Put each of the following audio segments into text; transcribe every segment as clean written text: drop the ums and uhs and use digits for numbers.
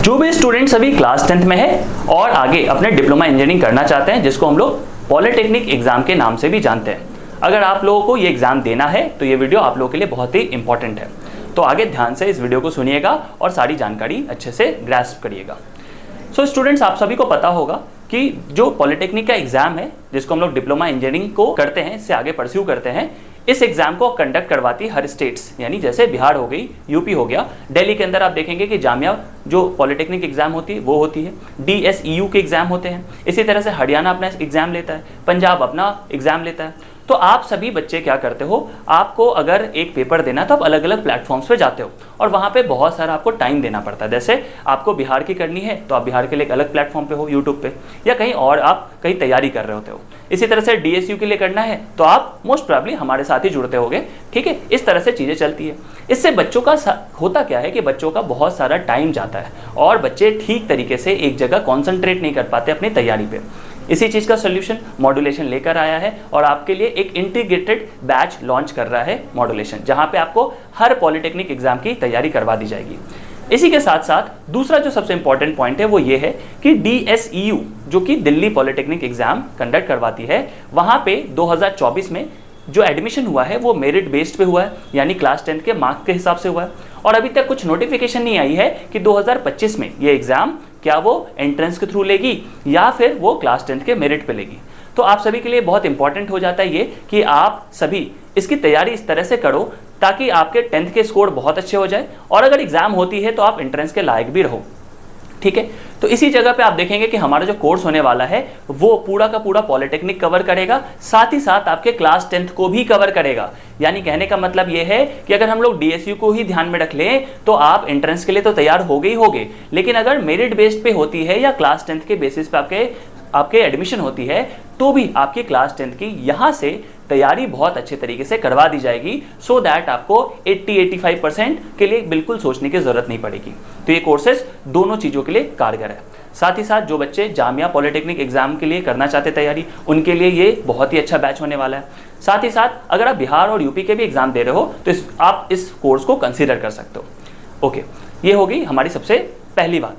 जो भी स्टूडेंट्स अभी क्लास 10th में है और आगे अपने डिप्लोमा इंजीनियरिंग करना चाहते हैं, जिसको हम लोग पॉलिटेक्निक एग्जाम के नाम से भी जानते हैं, अगर आप लोगों को ये एग्जाम देना है तो ये वीडियो आप लोगों के लिए बहुत ही इंपॉर्टेंट है। तो आगे ध्यान से इस वीडियो को सुनिएगा और सारी जानकारी अच्छे से ग्रैस्प करिएगा। सो स्टूडेंट्स, आप सभी को पता होगा कि जो पॉलिटेक्निक का एग्जाम है, जिसको हम लोग डिप्लोमा इंजीनियरिंग को करते हैं, इससे आगे परस्यू करते हैं, इस एग्जाम को कंडक्ट करवाती हर स्टेट्स, यानी जैसे बिहार हो गई, यूपी हो गया, दिल्ली के अंदर आप देखेंगे कि जामिया जो पॉलिटेक्निक एग्जाम होती है वो होती है, DSEU के एग्जाम होते हैं। इसी तरह से हरियाणा अपना एग्जाम लेता है, पंजाब अपना एग्जाम लेता है। तो आप सभी बच्चे क्या करते हो, आपको अगर एक पेपर देना है तो आप अलग अलग प्लेटफॉर्म्स पे जाते हो और वहाँ पे बहुत सारा आपको टाइम देना पड़ता है। जैसे आपको बिहार की करनी है तो आप बिहार के लिए एक अलग प्लेटफॉर्म पे हो, यूट्यूब पे, या कहीं और आप कहीं तैयारी कर रहे होते हो। इसी तरह से DSU के लिए करना है तो आप मोस्ट प्रोबेबली हमारे साथ ही जुड़ते होगे, ठीक है। इस तरह से चीज़ें चलती है। इससे बच्चों का होता क्या है कि बच्चों का बहुत सारा टाइम जाता है और बच्चे ठीक तरीके से एक जगह कॉन्सेंट्रेट नहीं कर पाते अपनी तैयारी पे। इसी चीज़ का सोल्यूशन मॉड्यूलेशन लेकर आया है और आपके लिए एक इंटीग्रेटेड बैच लॉन्च कर रहा है मॉड्यूलेशन, जहां पे आपको हर पॉलिटेक्निक एग्जाम की तैयारी करवा दी जाएगी। इसी के साथ साथ दूसरा जो सबसे इंपॉर्टेंट पॉइंट है वो ये है कि DSEU, जो कि दिल्ली पॉलिटेक्निक एग्जाम कंडक्ट करवाती है, वहां पे 2024 में जो एडमिशन हुआ है वो मेरिट बेस्ड पे हुआ है, यानी क्लास 10th के मार्क्स के हिसाब से हुआ है। और अभी तक कुछ नोटिफिकेशन नहीं आई है कि 2025 में ये एग्जाम क्या वो एंट्रेंस के थ्रू लेगी या फिर वो क्लास 10th के मेरिट पे लेगी। तो आप सभी के लिए बहुत इंपॉर्टेंट हो जाता है ये कि आप सभी इसकी तैयारी इस तरह से करो ताकि आपके 10th के स्कोर बहुत अच्छे हो जाए और अगर एग्जाम होती है तो आप एंट्रेंस के लायक भी रहो, ठीक है। तो इसी जगह पे आप देखेंगे कि हमारा जो कोर्स होने वाला है वो पूरा का पूरा पॉलिटेक्निक कवर करेगा, साथ ही साथ आपके क्लास 10th को भी कवर करेगा। यानी कहने का मतलब ये है कि अगर हम लोग DSU को ही ध्यान में रख लें तो आप एंट्रेंस के लिए तो तैयार हो गए ही होगे, लेकिन अगर मेरिट बेस्ड पे होती है या क्लास 10th के बेसिस पे आपके एडमिशन होती है तो भी आपकी क्लास 10th की यहाँ से तैयारी बहुत अच्छे तरीके से करवा दी जाएगी, सो दैट आपको 80-85% के लिए बिल्कुल सोचने की जरूरत नहीं पड़ेगी। तो ये कोर्सेज दोनों चीज़ों के लिए कारगर है। साथ ही साथ जो बच्चे जामिया पॉलिटेक्निक एग्जाम के लिए करना चाहते तैयारी, उनके लिए ये बहुत ही अच्छा बैच होने वाला है। साथ ही साथ अगर आप बिहार और यूपी के भी एग्जाम दे रहे हो तो आप इस कोर्स को कंसिडर कर सकते हो। ओके, ये होगी हमारी सबसे पहली बात।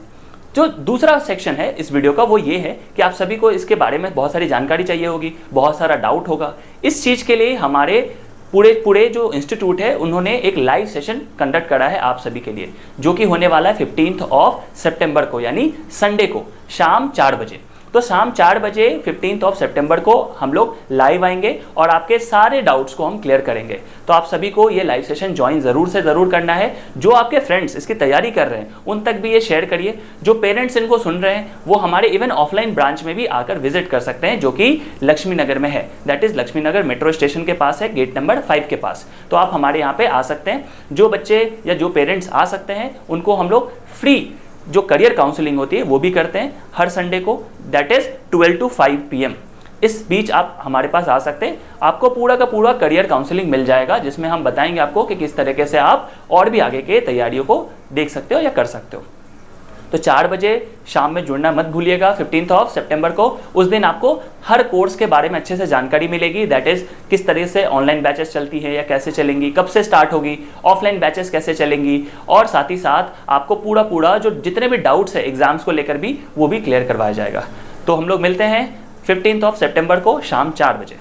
जो दूसरा सेक्शन है इस वीडियो का वो ये है कि आप सभी को इसके बारे में बहुत सारी जानकारी चाहिए होगी, बहुत सारा डाउट होगा। इस चीज़ के लिए हमारे पूरे जो इंस्टीट्यूट है उन्होंने एक लाइव सेशन कंडक्ट करा है आप सभी के लिए, जो कि होने वाला है 15 सितंबर को, यानी संडे को शाम 4 बजे। तो शाम 4 बजे 15 सितंबर को हम लोग लाइव आएंगे और आपके सारे डाउट्स को हम क्लियर करेंगे। तो आप सभी को ये लाइव सेशन ज्वाइन ज़रूर से ज़रूर करना है। जो आपके फ्रेंड्स इसकी तैयारी कर रहे हैं उन तक भी ये शेयर करिए। जो पेरेंट्स इनको सुन रहे हैं वो हमारे इवन ऑफलाइन ब्रांच में भी आकर विजिट कर सकते हैं, जो कि लक्ष्मी नगर में है, that is Lakshmi Nagar metro station के पास है, गेट नंबर 5 के पास। तो आप हमारे यहाँ पे आ सकते हैं। जो बच्चे या जो पेरेंट्स आ सकते हैं उनको हम लोग फ्री जो करियर काउंसलिंग होती है वो भी करते हैं हर संडे को, दैट इज 12 to 5 PM। इस बीच आप हमारे पास आ सकते हैं, आपको पूरा का पूरा करियर काउंसलिंग मिल जाएगा, जिसमें हम बताएंगे आपको कि किस तरीके से आप और भी आगे के तैयारियों को देख सकते हो या कर सकते हो। तो 4 बजे शाम में जुड़ना मत भूलिएगा 15 सितंबर को। उस दिन आपको हर कोर्स के बारे में अच्छे से जानकारी मिलेगी, दैट इज़ किस तरह से ऑनलाइन बैचेस चलती है या कैसे चलेंगी, कब से स्टार्ट होगी, ऑफलाइन बैचेस कैसे चलेंगी, और साथ ही साथ आपको पूरा जो जितने भी डाउट्स है एग्जाम्स को लेकर भी वो भी क्लियर करवाया जाएगा। तो हम लोग मिलते हैं 15 सितंबर को शाम 4 बजे।